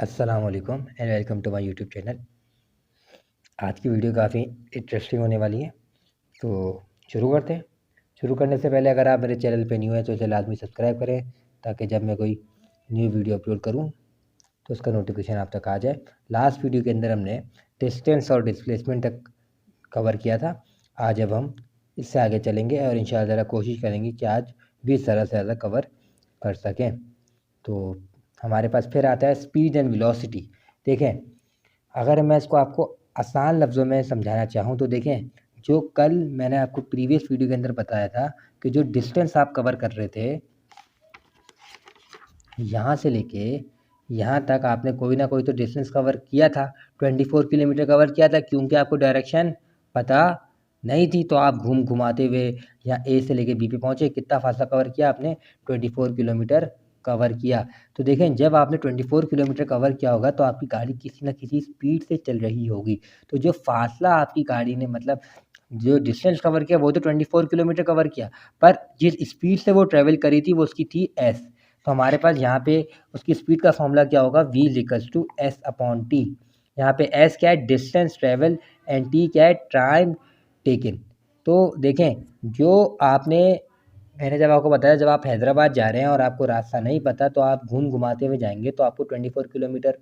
अस्सलाम वालेकुम and welcome to my YouTube channel. आज की वीडियो काफ़ी इंटरेस्टिंग होने वाली है, तो शुरू करते हैं। शुरू करने से पहले अगर आप मेरे चैनल पे न्यू हैं तो चैनल आदमी सब्सक्राइब करें, ताकि जब मैं कोई न्यू वीडियो अपलोड करूं तो उसका नोटिफिकेशन आप तक आ जाए। लास्ट वीडियो के अंदर हमने डिस्टेंस और डिस्प्लेसमेंट तक कवर किया था। आज अब हम इससे आगे चलेंगे और इंशाअल्लाह ज़रा कोशिश करेंगे कि आज भी ज़्यादा से ज़्यादा कवर कर सकें। तो हमारे पास फिर आता है स्पीड एंड वेलोसिटी। देखें, अगर मैं इसको आपको आसान लफ्ज़ों में समझाना चाहूँ तो देखें, जो कल मैंने आपको प्रीवियस वीडियो के अंदर बताया था कि जो डिस्टेंस आप कवर कर रहे थे, यहाँ से लेके यहाँ तक आपने कोई ना कोई तो डिस्टेंस कवर किया था। 24 किलोमीटर कवर किया था, क्योंकि आपको डायरेक्शन पता नहीं थी, तो आप घुमाते हुए यहाँ ए से लेके बी पे पहुँचे। कितना फासला कवर किया आपने? 24 किलोमीटर कवर किया। तो देखें, जब आपने 24 किलोमीटर कवर किया होगा तो आपकी गाड़ी किसी न किसी स्पीड से चल रही होगी। तो जो फासला आपकी गाड़ी ने, मतलब जो डिस्टेंस कवर किया, वो तो 24 किलोमीटर कवर किया, पर जिस स्पीड से वो ट्रैवल करी थी वो उसकी थी एस। तो हमारे पास यहाँ पे उसकी स्पीड का फॉर्मूला क्या होगा? v equals to s upon t. यहाँ पे एस क्या है? डिस्टेंस ट्रेवल, एंड टी क्या है? Time taken. तो देखें, जो आपने मैंने जब आपको बताया, जब आप हैदराबाद जा रहे हैं और आपको रास्ता नहीं पता, तो आप घुमाते हुए जाएंगे तो आपको 24 किलोमीटर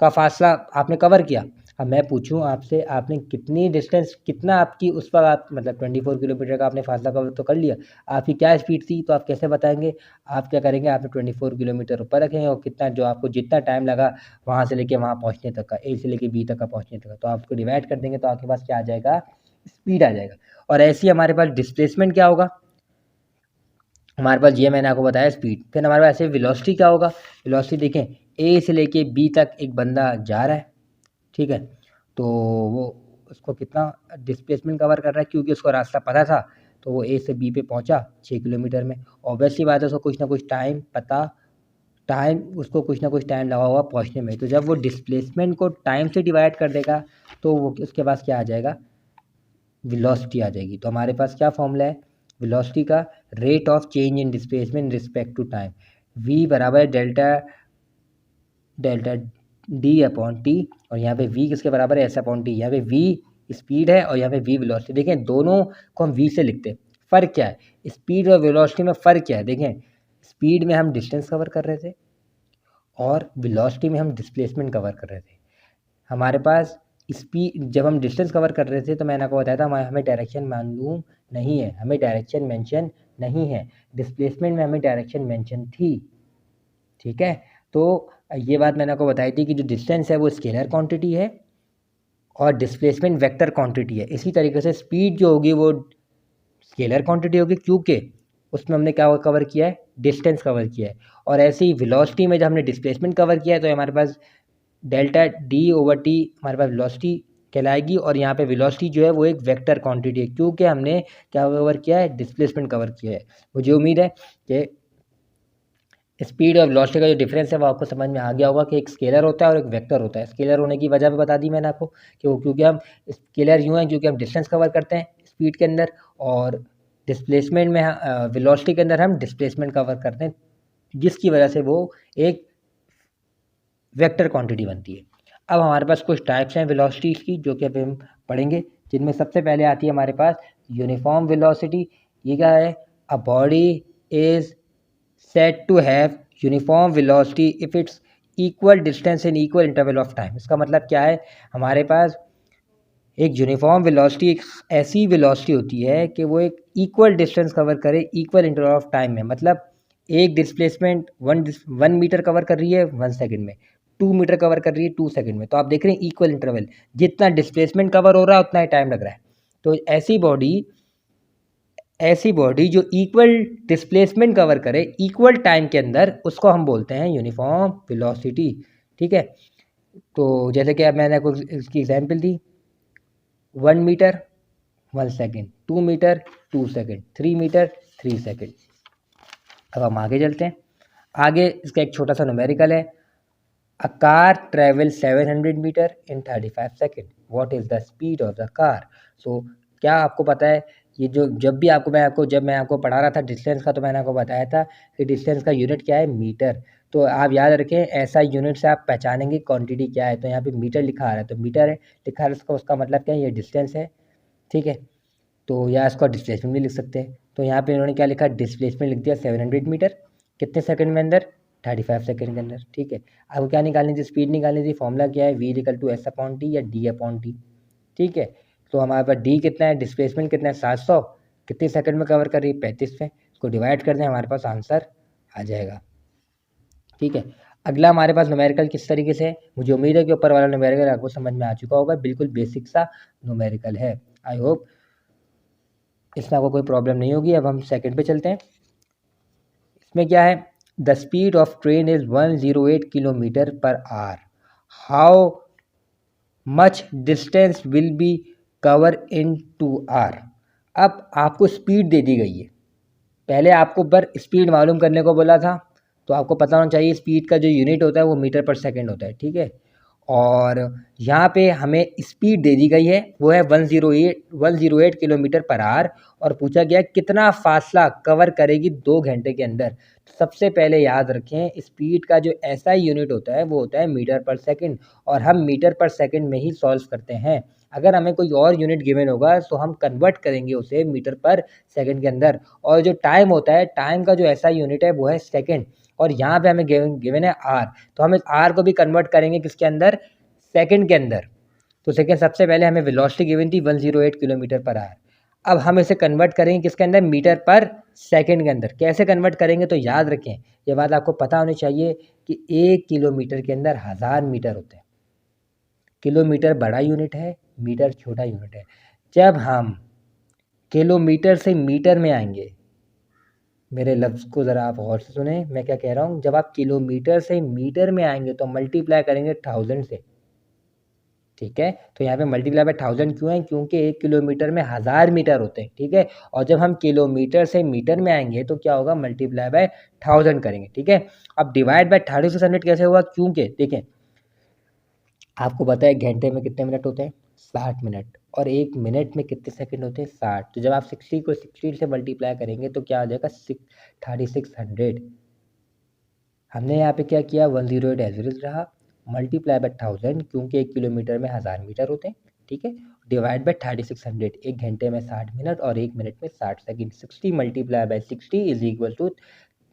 का फासला आपने कवर किया। अब मैं पूछूं आपसे, आपने कितनी डिस्टेंस, कितना आपकी उस पर आप, मतलब 24 किलोमीटर का आपने फासला कवर तो कर लिया, आपकी क्या स्पीड थी? तो आप कैसे बताएंगे? आप क्या करेंगे? आपने 24 किलोमीटर ऊपर रखेंगे और कितना, जो आपको जितना टाइम लगा वहाँ से लेके वहाँ पहुँचने तक का, ए से लेके बी तक का पहुँचने तक का, तो आप उसको डिवाइड कर देंगे तो आपके पास क्या आ जाएगा? स्पीड आ जाएगा। और ऐसे ही हमारे पास डिस्प्लेसमेंट क्या होगा? हमारे पास ये मैंने आपको बताया स्पीड। फिर हमारे पास ऐसे वेलोसिटी क्या होगा? वेलोसिटी देखें, ए से लेके बी तक एक बंदा जा रहा है, ठीक है, तो वो उसको कितना डिस्प्लेसमेंट कवर कर रहा है? क्योंकि उसको रास्ता पता था, तो वो ए से बी पे पहुंचा 6 किलोमीटर में। ऑब्वियसली बात है, उसको कुछ ना कुछ टाइम पता, टाइम उसको कुछ ना कुछ टाइम लगा हुआ पहुंचने में। तो जब वो डिस्प्लेसमेंट को टाइम से डिवाइड कर देगा तो वो उसके पास क्या आ जाएगा? वेलोसिटी आ जाएगी। तो हमारे पास क्या फॉर्मूला है वेलोसिटी का? Rate of change in displacement respect to time. v बराबर है delta delta d upon t, और यहाँ पे v किसके बराबर है? S upon t. यहाँ पे v स्पीड है और यहाँ पे v वेलोसिटी। देखें, दोनों को हम v से लिखते हैं। फ़र्क क्या है? स्पीड और वेलोसिटी में फ़र्क क्या है? देखें, स्पीड में हम डिस्टेंस कवर कर रहे थे और वेलोसिटी में हम डिस्प्लेसमेंट कवर कर रहे थे। हमारे पास स्पीड, जब हम डिस्टेंस कवर कर रहे थे तो मैंने आपको बताया था हमें डायरेक्शन मालूम नहीं है, हमें डायरेक्शन मेंशन नहीं है। डिस्प्लेसमेंट में हमें डायरेक्शन मेंशन थी, ठीक है। तो ये बात मैंने आपको बताई थी कि जो डिस्टेंस है वो स्केलर क्वांटिटी है और डिस्प्लेसमेंट वेक्टर क्वांटिटी है। इसी तरीके से स्पीड जो होगी वो स्केलर क्वांटिटी होगी, क्योंकि उसमें हमने क्या कवर किया है? डिस्टेंस कवर किया है। और ऐसे ही वेलोसिटी में जब हमने डिस्प्लेसमेंट कवर किया है तो हमारे पास डेल्टा डी ओवर टी हमारे पास वेलोसिटी कहलाएगी। और यहाँ पे वेलोसिटी जो है वो एक वेक्टर क्वांटिटी है, क्योंकि हमने क्या कवर किया है? डिस्प्लेसमेंट कवर किया है। मुझे उम्मीद है कि स्पीड और वेलोसिटी का जो डिफरेंस है वो आपको समझ में आ गया होगा कि एक स्केलर होता है और एक वेक्टर होता है। स्केलर होने की वजह भी बता दी मैंने आपको कि वो, क्योंकि हम स्केलर यूँ हैं क्योंकि हम डिस्टेंस कवर करते हैं स्पीड के अंदर, और डिस्प्लेसमेंट में वेलोसिटी के अंदर हम डिस्प्लेसमेंट कवर करते हैं, जिसकी वजह से वो एक वेक्टर क्वांटिटी बनती है। अब हमारे पास कुछ टाइप्स हैं वेलोसिटीज़ की, जो कि अभी हम पढ़ेंगे, जिनमें सबसे पहले आती है हमारे पास यूनिफॉर्म वेलोसिटी। ये क्या है? A body is said to have uniform velocity if it's equal distance in equal interval of time। इसका मतलब क्या है? हमारे पास एक यूनिफॉर्म वेलोसिटी एक ऐसी वेलोसिटी होती है कि वो एक इक्वल डिस्टेंस कवर करे इक्वल इंटरवल ऑफ टाइम में। मतलब एक डिस्प्लेसमेंट 1 मीटर कवर कर रही है 1 सेकंड में, 2 मीटर कवर कर रही है 2 सेकंड में। तो आप देख रहे हैं इक्वल इंटरवल, जितना डिस्प्लेसमेंट कवर हो रहा है उतना ही टाइम लग रहा है। तो ऐसी बॉडी जो इक्वल डिस्प्लेसमेंट कवर करे इक्वल टाइम के अंदर, उसको हम बोलते हैं यूनिफॉर्म वेलोसिटी, ठीक है। तो जैसे कि अब मैंने आपको इसकी एग्जांपल दी, 1 meter 1 second, 2 meter 2 second, 3 meter 3 second. अब हम आगे चलते हैं। आगे इसका एक छोटा सा न्यूमेरिकल है। A car travel 700 metre in 35 second, what is the speed of the car? So क्या आपको पता है? ये जो जब मैं आपको पढ़ा रहा था डिस्टेंस का, तो मैंने आपको बताया था कि डिस्टेंस का यूनिट क्या है? मीटर। तो आप याद रखें ऐसा यूनिट से आप पहचानेंगे क्वांटिटी क्या है। तो यहाँ पे मीटर लिखा आ रहा है तो मीटर है लिखा आ रहा है, उसका मतलब क्या है, ये डिस्टेंस है, ठीक है। तो या इसका डिस्प्लेसमेंट भी लिख सकते हैं। तो यहाँ पे इन्होंने क्या लिखा, डिस्प्लेसमेंट लिख दिया 700 मीटर, कितने सेकंड में अंदर, 35 सेकंड के अंदर, ठीक है। आपको क्या निकालनी थी, स्पीड निकालनी थी। फॉर्मूला क्या है, v=s/t या d/t, ठीक है। तो हमारे पास d कितना है, डिस्प्लेसमेंट कितना है 700, कितने सेकंड में कवर कर रही है 35 में, इसको डिवाइड कर दें हमारे पास आंसर आ जाएगा, ठीक है। अगला हमारे पास न्यूमेरिकल किस तरीके से है, मुझे उम्मीद है कि ऊपर वाला न्यूमेरिकल आपको समझ में आ चुका होगा, बिल्कुल बेसिक सा न्यूमेरिकल है। आई होप इसमें आपको कोई प्रॉब्लम नहीं होगी। अब हम सेकंड पे चलते हैं। इसमें क्या है, the speed of train is 108 kilometer per hour, how much distance will be cover in 2 hour. अब आपको स्पीड दे दी गई है, पहले आपको पर स्पीड मालूम करने को बोला था, तो आपको पता होना चाहिए स्पीड का जो यूनिट होता है वो मीटर पर सेकंड होता है, ठीक है। और यहाँ पे हमें स्पीड दे दी गई है, वो है 108 किलोमीटर पर आवर, और पूछा गया कितना फासला कवर करेगी 2 घंटे के अंदर। सबसे पहले याद रखें स्पीड का जो ऐसा यूनिट होता है वो होता है मीटर पर सेकंड, और हम मीटर पर सेकंड में ही सॉल्व करते हैं। अगर हमें कोई और यूनिट गिवन होगा तो हम कन्वर्ट करेंगे उसे मीटर पर सेकंड के अंदर। और जो टाइम होता है, टाइम का जो ऐसा यूनिट है वो है सेकंड, और यहाँ पे हमें गिवन है आर, तो हम इस आर को भी कन्वर्ट करेंगे किसके अंदर, सेकंड के अंदर। तो सेकंड सबसे पहले हमें वेलोसिटी गिवन थी 108 किलोमीटर पर आवर, अब हम इसे कन्वर्ट करेंगे किसके अंदर, मीटर पर सेकंड के अंदर। कैसे कन्वर्ट करेंगे, तो याद रखें ये बात आपको पता होनी चाहिए कि 1 किलोमीटर के अंदर 1000 मीटर होते हैं। किलोमीटर बड़ा यूनिट है, मीटर छोटा यूनिट है। जब हम किलोमीटर से मीटर में आएंगे, मेरे लफ्ज़ को ज़रा आप गौर से सुने, मैं क्या कह रहा हूँ, जब आप किलोमीटर से मीटर में आएंगे तो मल्टीप्लाई करेंगे 1000 से, ठीक है। तो यहाँ पे मल्टीप्लाई बाय 1000 क्यों है, क्योंकि 1 किलोमीटर में 1000 मीटर होते हैं, ठीक है। और जब हम किलोमीटर से मीटर में आएंगे तो क्या होगा, मल्टीप्लाई बाय 1000 करेंगे, ठीक है। अब डिवाइड बाय 3600 कैसे हुआ, क्योंकि देखें आपको पता है घंटे में कितने मिनट होते हैं, 60 मिनट, और 1 मिनट में कितने सेकंड होते हैं, 60। तो जब आप 60 को 16 से मल्टीप्लाई करेंगे तो क्या आ जाएगा, 3600। हमने यहाँ पे क्या किया, 108 एवरेज रहा, मल्टीप्लाई बाय 1000, क्योंकि 1 किलोमीटर में 1000 मीटर होते हैं, ठीक है। डिवाइड बाय 3600, 1 घंटे में 60 मिनट और 1 मिनट में 60 second. 60 multiply by 60 is equal to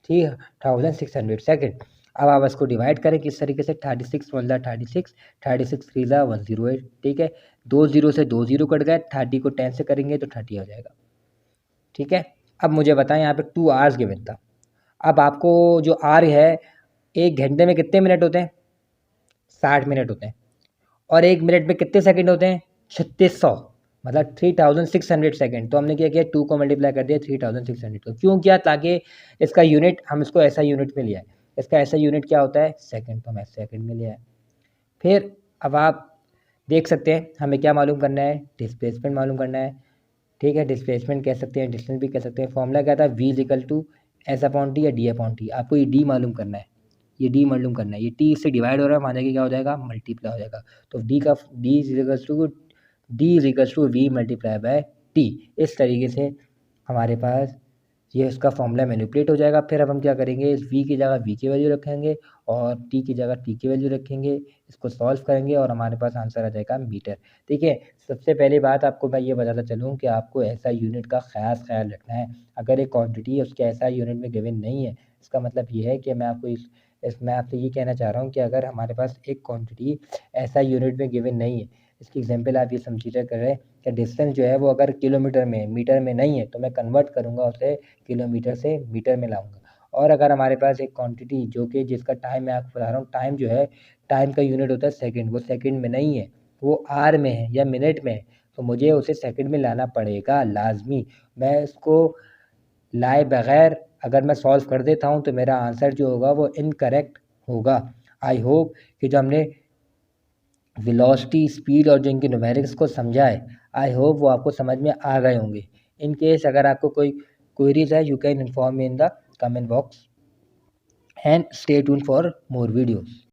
3600 second. अब आप इसको डिवाइड करें किस तरीके से, 36 वन 36, 36 थ्री 108, ठीक है। 2 0 से 2 0 कट गए, 30 को 10 से करेंगे तो 30 हो जाएगा, ठीक है। अब मुझे बताएं, यहाँ पे 2 आवर्स गिवन था। अब आपको जो आर है, 1 घंटे में कितने मिनट होते हैं, 60 मिनट होते हैं, और 1 मिनट में कितने सेकंड होते हैं, 3600, मतलब 3600 सेकंड। तो हमने क्या किया, 2 को मल्टीप्लाई कर दिया 3600 को, क्यों किया, ताकि इसका यूनिट हम इसको ऐसा यूनिट में लिया है। इसका ऐसा यूनिट क्या होता है, सेकंड, तो हम सेकंड में लिया है। फिर अब आप देख सकते हैं हमें क्या मालूम करना है, डिस्प्लेसमेंट मालूम करना है, ठीक है। डिस्प्लेसमेंट कह सकते हैं, डिस्टेंस भी कह सकते हैं। फॉर्मूला क्या था, v=s/t या d/t। आपको ये d मालूम करना है, ये d मालूम करना है, ये t इससे डिवाइड हो रहा है, माना कि क्या हो जाएगा, मल्टीप्लाई हो जाएगा। तो d=v मल्टीप्लाई बाय t। इस तरीके से हमारे पास ये इसका फॉर्मूला मैनिपुलेट हो जाएगा। फिर अब हम क्या करेंगे, इस v की जगह v की वैल्यू रखेंगे और t की जगह t की वैल्यू रखेंगे, इसको सॉल्व करेंगे और हमारे पास आंसर आ जाएगा मीटर। देखिए सबसे पहली बात आपको मैं ये बताता चलूँ कि आपको ऐसा यूनिट का ख़ास ख्याल रखना है। अगर एक क्वांटिटी है उसके ऐसा यूनिट में गिवन नहीं है, इसका मतलब ये है कि मैं आपको मैं आपसे ये कहना चाह रहा हूँ कि अगर हमारे पास एक क्वांटिटी ऐसा यूनिट में गिवन नहीं है, इसकी एग्जांपल आप ये कंसीडर करें कि डिस्टेंस जो है वो अगर किलोमीटर में, मीटर में नहीं है, तो मैं कन्वर्ट करूँगा उसे किलोमीटर से मीटर में लाऊँगा। और अगर हमारे पास एक क्वांटिटी जो कि जिसका टाइम मैं आपको बता रहा हूँ, टाइम जो है, टाइम का यूनिट होता है सेकंड, वो सेकंड में नहीं है, वो आवर में है या मिनट में है, तो मुझे उसे सेकंड में लाना पड़ेगा लाज़मी। मैं इसको लाए बगैर अगर मैं सॉल्व कर देता हूँ तो मेरा आंसर जो होगा वो इनकरेक्ट होगा। आई होप कि जो हमने वेलोसिटी, स्पीड और जो इनके न्यूमेरिक्स को समझा है, आई होप वो आपको समझ में आ गए होंगे। इन केस अगर आपको कोई क्वेरीज है, you can inform me in the comment box and stay tuned for more videos.